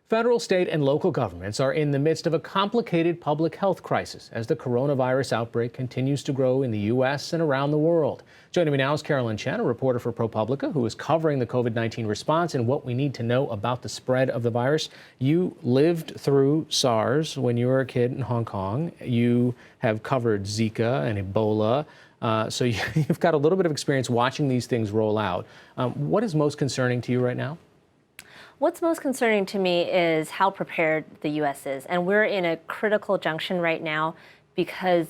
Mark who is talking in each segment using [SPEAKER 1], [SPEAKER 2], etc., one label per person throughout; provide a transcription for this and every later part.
[SPEAKER 1] Federal, state, and local governments are in the midst of a complicated public health crisis as the coronavirus outbreak continues to grow in the U.S. and around the world. Joining me now is Carolyn Chen, a reporter for ProPublica, who is covering the COVID-19 response and what we need to know about the spread of the virus. You lived through SARS when you were a kid in Hong Kong. You have covered Zika and Ebola. So you've got a little bit of experience watching these things roll out. What is most concerning to you right now?
[SPEAKER 2] What's most concerning to me is how prepared the U.S. is. And we're in a critical junction right now because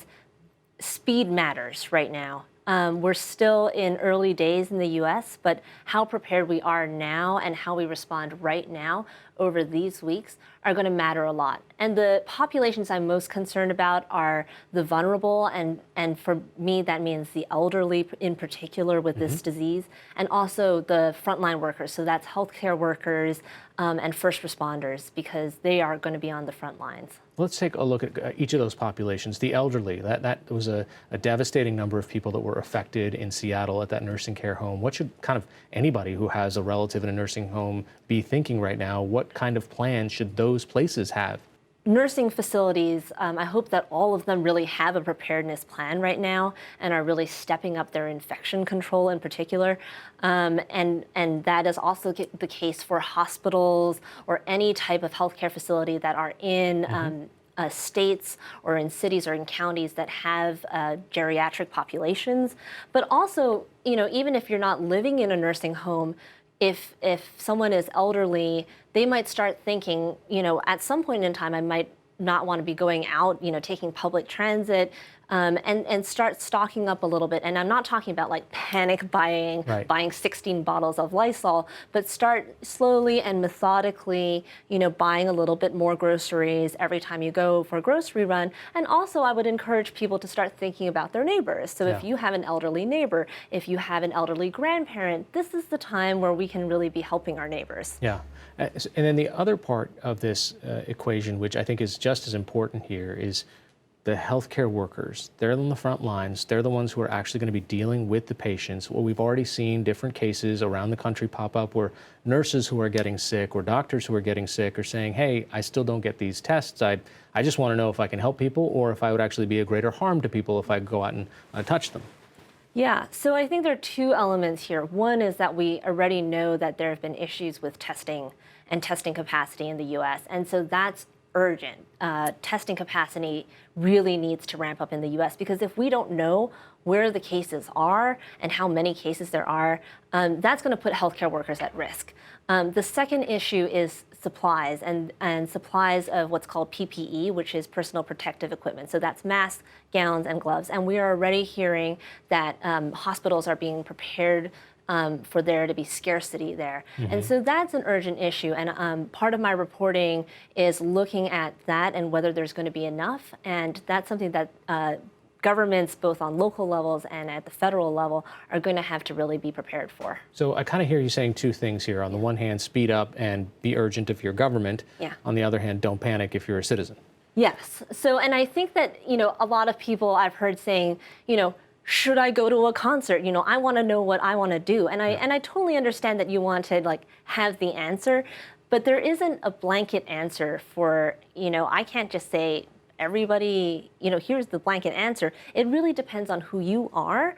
[SPEAKER 2] speed matters right now. We're still in early days in the U.S., but how prepared we are now and how we respond right now over these weeks are going to matter a lot. And the populations I'm most concerned about are the vulnerable, and for me, that means the elderly in particular with this disease, and also the frontline workers. So that's healthcare workers and first responders, because they are going to be on the front lines.
[SPEAKER 1] Let's take a look at each of those populations. The elderly, that was a devastating number of people that were affected in Seattle at that nursing care home. What should kind of anybody who has a relative in a nursing home be thinking right now? What kind of plan should those places have?
[SPEAKER 2] Nursing facilities, I hope that all of them really have a preparedness plan right now and are really stepping up their infection control in particular. And that is also the case for hospitals or any type of healthcare facility that are in states or in cities or in counties that have geriatric populations. But also, even if you're not living in a nursing home, if someone is elderly, they might start thinking, at some point in time, I might not want to be going out, taking public transit, and start stocking up a little bit. And I'm not talking about like panic buying, buying 16 bottles of Lysol, but start slowly and methodically, buying a little bit more groceries every time you go for a grocery run. And also I would encourage people to start thinking about their neighbors. So if you have an elderly neighbor, if you have an elderly grandparent, this is the time where we can really be helping our neighbors.
[SPEAKER 1] Yeah. And then the other part of this equation, which I think is just as important here, is the healthcare workers. They're on the front lines. They're the ones who are actually going to be dealing with the patients. Well, we've already seen different cases around the country pop up where nurses who are getting sick or doctors who are getting sick are saying, hey, I still don't get these tests. I just want to know if I can help people or if I would actually be a greater harm to people if I go out and touch them.
[SPEAKER 2] Yeah, so I think there are two elements here. One is that we already know that there have been issues with testing and testing capacity in the U.S., and so that's urgent. Testing capacity really needs to ramp up in the U.S. because if we don't know where the cases are and how many cases there are, that's going to put healthcare workers at risk. The second issue is supplies and supplies of what's called PPE, which is personal protective equipment. So that's masks, gowns, and gloves. And we are already hearing that hospitals are being prepared for there to be scarcity there. And so that's an urgent issue. And part of my reporting is looking at that and whether there's going to be enough. And that's something that governments, both on local levels and at the federal level, are going to have to really be prepared for.
[SPEAKER 1] So I kind of hear you saying two things here. On the one hand, speed up and be urgent if you're government. On the other hand, don't panic if you're a citizen.
[SPEAKER 2] Yes. So, and I think that, a lot of people I've heard saying, should I go to a concert? I want to know what I want to do. And I totally understand that you want to have the answer, but there isn't a blanket answer for, I can't just say everybody, here's the blanket answer. It really depends on who you are,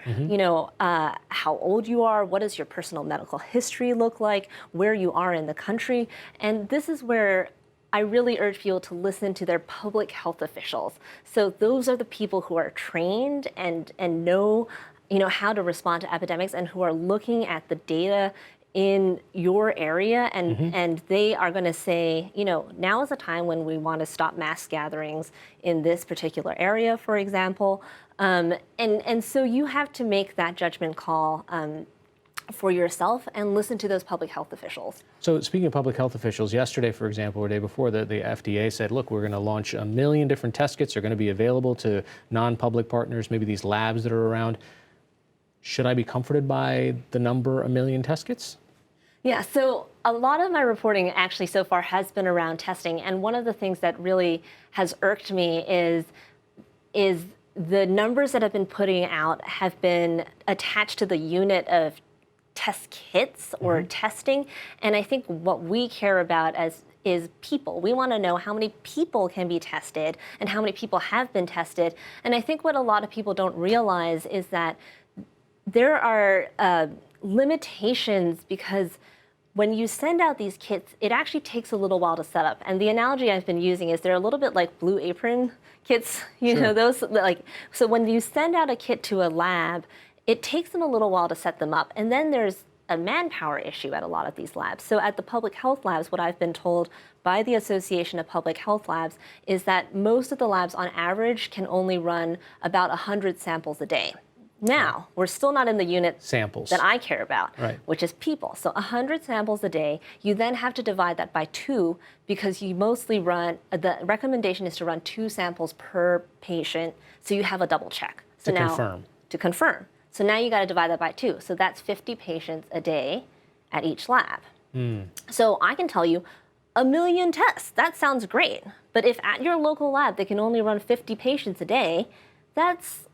[SPEAKER 2] how old you are, what does your personal medical history look like, where you are in the country. And this is where I really urge people to listen to their public health officials. So those are the people who are trained and know, how to respond to epidemics and who are looking at the data in your area, and they are going to say, now is the time when we want to stop mass gatherings in this particular area, for example. And so you have to make that judgment call for yourself and listen to those public health officials.
[SPEAKER 1] So speaking of public health officials, yesterday, for example, or the day before, the FDA said, look, we're going to launch 1 million different test kits. They're going to be available to non-public partners, maybe these labs that are around. Should I be comforted by the number 1 million test kits?
[SPEAKER 2] Yeah, so a lot of my reporting actually so far has been around testing. And one of the things that really has irked me is the numbers that have been putting out have been attached to the unit of test kits or testing. And I think what we care about is people. We want to know how many people can be tested and how many people have been tested. And I think what a lot of people don't realize is that there are limitations, because when you send out these kits, it actually takes a little while to set up. And the analogy I've been using is they're a little bit like Blue Apron kits, you know, those like, so when you send out a kit to a lab, it takes them a little while to set them up. And then there's a manpower issue at a lot of these labs. So at the public health labs, what I've been told by the Association of Public Health Labs is that most of the labs on average can only run about 100 samples a day. Now, we're still not in the unit
[SPEAKER 1] Samples.
[SPEAKER 2] that I care about,
[SPEAKER 1] Right.
[SPEAKER 2] which is people. So 100 samples a day, you then have to divide that by 2, because you mostly run, the recommendation is to run 2 samples per patient, so you have a double check. So
[SPEAKER 1] To
[SPEAKER 2] now,
[SPEAKER 1] confirm.
[SPEAKER 2] To confirm. So now you got to divide that by 2. So that's 50 patients a day at each lab. So I can tell you, 1 million tests, that sounds great. But if at your local lab they can only run 50 patients a day, that's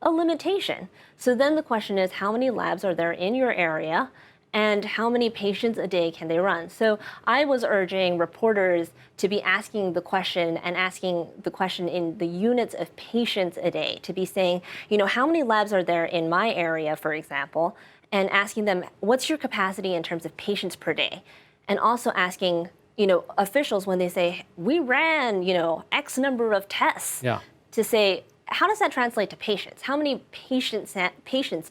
[SPEAKER 2] a limitation. So then the question is, how many labs are there in your area, and how many patients a day can they run? So I was urging reporters to be asking the question, and asking the question in the units of patients a day, to be saying, you know, how many labs are there in my area, for example, and asking them, what's your capacity in terms of patients per day? And also asking, you know, officials when they say, we ran, you know, X number of tests,
[SPEAKER 1] Yeah.
[SPEAKER 2] to say, how does that translate to patients? How many patients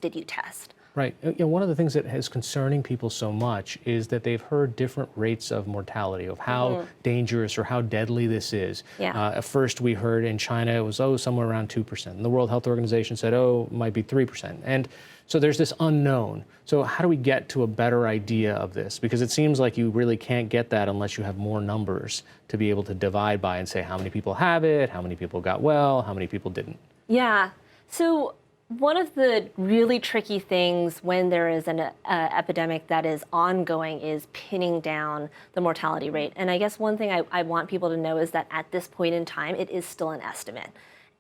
[SPEAKER 2] did you test?
[SPEAKER 1] Right. You know, one of the things that is concerning people so much is that they've heard different rates of mortality, of how dangerous or how deadly this is.
[SPEAKER 2] Yeah.
[SPEAKER 1] At first we heard in China it was, somewhere around 2%. And the World Health Organization said, it might be 3%. And so there's this unknown. So how do we get to a better idea of this? Because it seems like you really can't get that unless you have more numbers to be able to divide by and say how many people have it, how many people got well, how many people didn't.
[SPEAKER 2] Yeah. So one of the really tricky things when there is an epidemic that is ongoing is pinning down the mortality rate. And I guess one thing I want people to know is that at this point in time, it is still an estimate.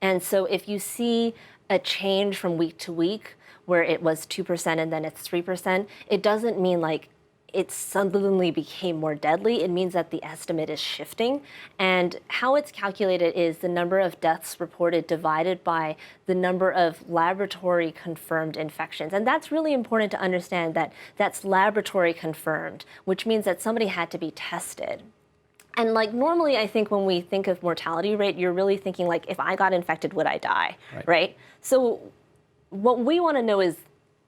[SPEAKER 2] And so if you see a change from week to week where it was 2% and then it's 3%, it doesn't mean like it suddenly became more deadly. It means that the estimate is shifting. And how it's calculated is the number of deaths reported divided by the number of laboratory confirmed infections. And that's really important to understand, that that's laboratory confirmed, which means that somebody had to be tested. And like normally, I think when we think of mortality rate, you're really thinking like, if I got infected, would I die, right? So what we want to know is,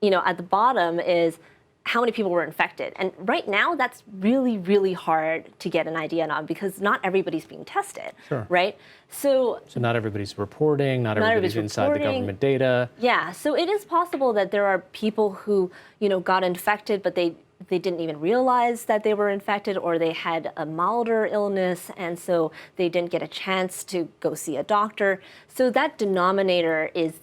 [SPEAKER 2] you know, at the bottom is how many people were infected. And right now, that's really, really hard to get an idea on, because not everybody's being tested, right? So
[SPEAKER 1] not everybody's reporting, not everybody's inside the government data.
[SPEAKER 2] Yeah, so it is possible that there are people who, you know, got infected, but they didn't even realize that they were infected, or they had a milder illness, and so they didn't get a chance to go see a doctor. So that denominator is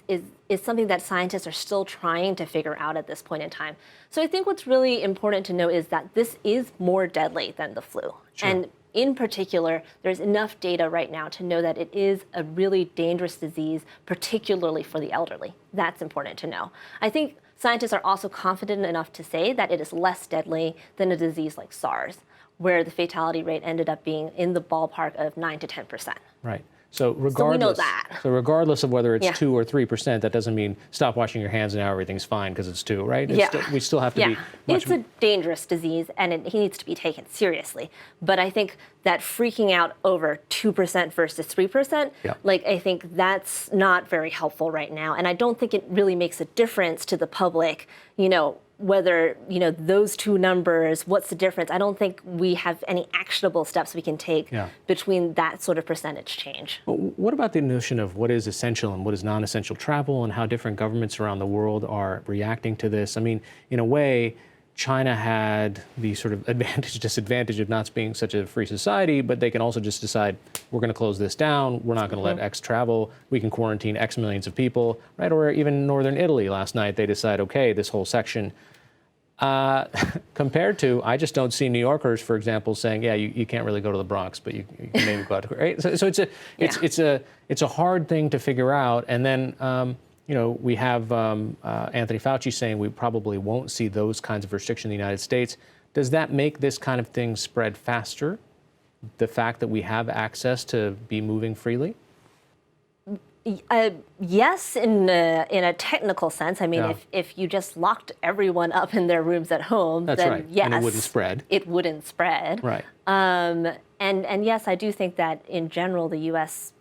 [SPEAKER 2] something that scientists are still trying to figure out at this point in time. So I think what's really important to know is that this is more deadly than the flu. And in particular, there's enough data right now to know that it is a really dangerous disease, particularly for the elderly. That's important to know. I think scientists are also confident enough to say that it is less deadly than a disease like SARS, where the fatality rate ended up being in the ballpark of 9 to 10%.
[SPEAKER 1] Right. So regardless,
[SPEAKER 2] we know that.
[SPEAKER 1] So regardless of whether it's 2 or 3%, that doesn't mean stop washing your hands and now everything's fine because it's 2, right? We still have to be much.
[SPEAKER 2] It's a dangerous disease, and it needs to be taken seriously. But I think that freaking out over 2% versus 3%, like, I think that's not very helpful right now. And I don't think it really makes a difference to the public, you know, whether, you know, those two numbers, what's the difference? I don't think we have any actionable steps we can take between that sort of percentage change.
[SPEAKER 1] Well, what about the notion of what is essential and what is non-essential travel, and how different governments around the world are reacting to this? I mean, in a way, China had the sort of disadvantage of not being such a free society, but they can also just decide, we're going to close this down, we're not going to let X travel, we can quarantine X millions of people, right? Or even northern Italy last night, they decide, okay, this whole section. Compared to, I just don't see New Yorkers, for example, saying, yeah, you can't really go to the Bronx, but you can maybe go out to, right? So it's a hard thing to figure out. And then, we have Anthony Fauci saying we probably won't see those kinds of restrictions in the United States. Does that make this kind of thing spread faster? The fact that we have access to be moving freely?
[SPEAKER 2] Yes, in a technical sense. I mean,
[SPEAKER 1] Yeah.
[SPEAKER 2] if you just locked everyone up in their rooms at home,
[SPEAKER 1] That's
[SPEAKER 2] then
[SPEAKER 1] right.
[SPEAKER 2] yes,
[SPEAKER 1] And it wouldn't spread.
[SPEAKER 2] It wouldn't spread.
[SPEAKER 1] Right.
[SPEAKER 2] And yes, I do think that in general the U.S.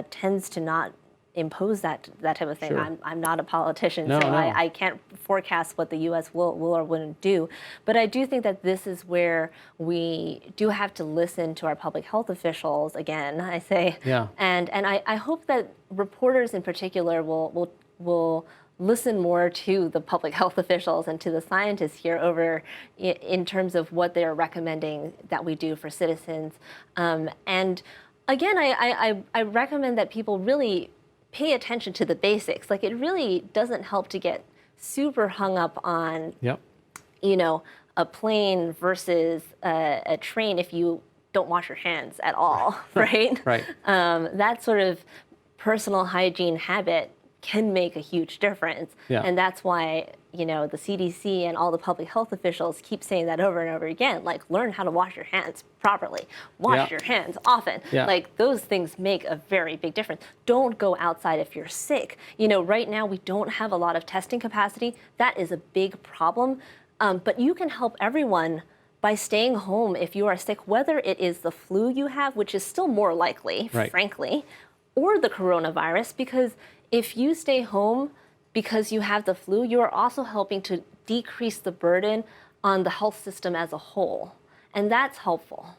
[SPEAKER 2] Tends to not impose that type of thing.
[SPEAKER 1] Sure.
[SPEAKER 2] I'm not a politician,
[SPEAKER 1] No,
[SPEAKER 2] so
[SPEAKER 1] no.
[SPEAKER 2] I can't forecast what the U.S. will or wouldn't do. But I do think that this is where we do have to listen to our public health officials again, I say.
[SPEAKER 1] Yeah.
[SPEAKER 2] And I hope that reporters in particular will listen more to the public health officials and to the scientists here over in terms of what they're recommending that we do for citizens. And again, I recommend that people really pay attention to the basics. Like, it really doesn't help to get super hung up on,
[SPEAKER 1] Yep.
[SPEAKER 2] a plane versus a train if you don't wash your hands at all, right?
[SPEAKER 1] Right.
[SPEAKER 2] That sort of personal hygiene habit can make a huge difference.
[SPEAKER 1] Yeah.
[SPEAKER 2] And that's why, the CDC and all the public health officials keep saying that over and over again, like, learn how to wash your hands properly, wash
[SPEAKER 1] Yeah.
[SPEAKER 2] your hands often.
[SPEAKER 1] Yeah.
[SPEAKER 2] Like, those things make a very big difference. Don't go outside if you're sick. Right now we don't have a lot of testing capacity. That is a big problem. But you can help everyone by staying home if you are sick, whether it is the flu you have, which is still more likely,
[SPEAKER 1] Right.
[SPEAKER 2] frankly, or the coronavirus, because if you stay home because you have the flu, you are also helping to decrease the burden on the health system as a whole. And that's helpful.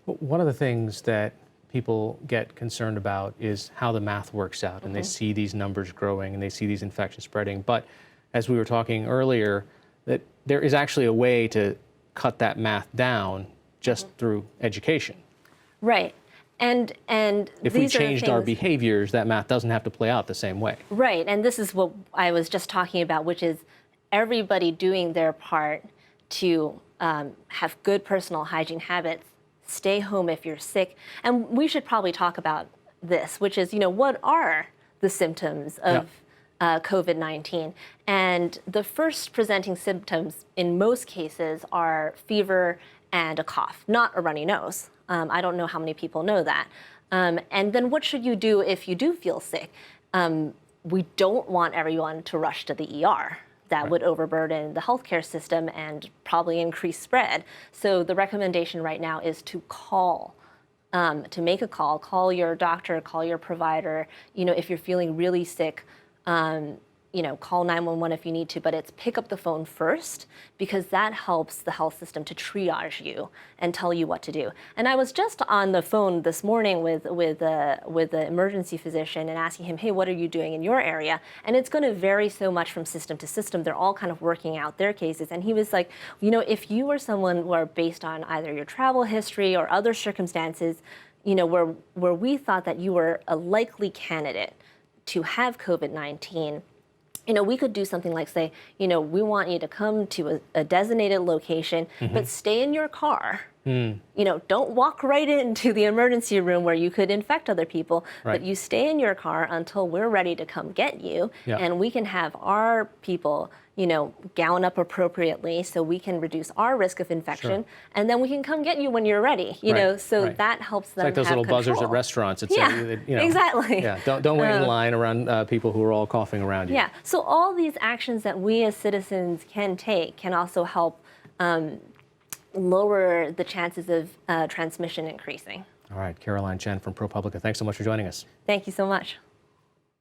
[SPEAKER 1] One of the things that people get concerned about is how the math works out, and they see these numbers growing and they see these infections spreading. But as we were talking earlier, that there is actually a way to cut that math down just through education.
[SPEAKER 2] Right. And
[SPEAKER 1] If we
[SPEAKER 2] these are the
[SPEAKER 1] changed our
[SPEAKER 2] things-
[SPEAKER 1] behaviors, that math doesn't have to play out the same way.
[SPEAKER 2] Right, and this is what I was just talking about, which is everybody doing their part to have good personal hygiene habits, stay home if you're sick. And we should probably talk about this, which is, what are the symptoms of COVID-19? And the first presenting symptoms in most cases are fever and a cough, not a runny nose. I don't know how many people know that. And then what should you do if you do feel sick? We don't want everyone to rush to the ER. That would overburden the healthcare system and probably increase spread. So the recommendation right now is to make a call your doctor, call your provider. If you're feeling really sick, call 911 if you need to, but it's pick up the phone first, because that helps the health system to triage you and tell you what to do. And I was just on the phone this morning with the emergency physician and asking him, hey, what are you doing in your area? And it's going to vary so much from system to system. They're all kind of working out their cases. And he was like, if you were someone where, based on either your travel history or other circumstances, where we thought that you were a likely candidate to have COVID-19, we could do something like say, we want you to come to a designated location, but stay in your car. Don't walk right into the emergency room where you could infect other people, but you stay in your car until we're ready to come get you.
[SPEAKER 1] Yeah.
[SPEAKER 2] And we can have our people, gown up appropriately so we can reduce our risk of infection.
[SPEAKER 1] Sure.
[SPEAKER 2] And then we can come get you when you're ready, so that helps them
[SPEAKER 1] It's like those
[SPEAKER 2] have
[SPEAKER 1] little buzzers at
[SPEAKER 2] control.
[SPEAKER 1] restaurants. It's
[SPEAKER 2] Yeah, exactly.
[SPEAKER 1] Yeah, don't wait in line around people who are all coughing around you.
[SPEAKER 2] Yeah, so all these actions that we as citizens can take can also help lower the chances of transmission increasing.
[SPEAKER 1] All right, Caroline Chen from ProPublica, thanks so much for joining us.
[SPEAKER 2] Thank you so much.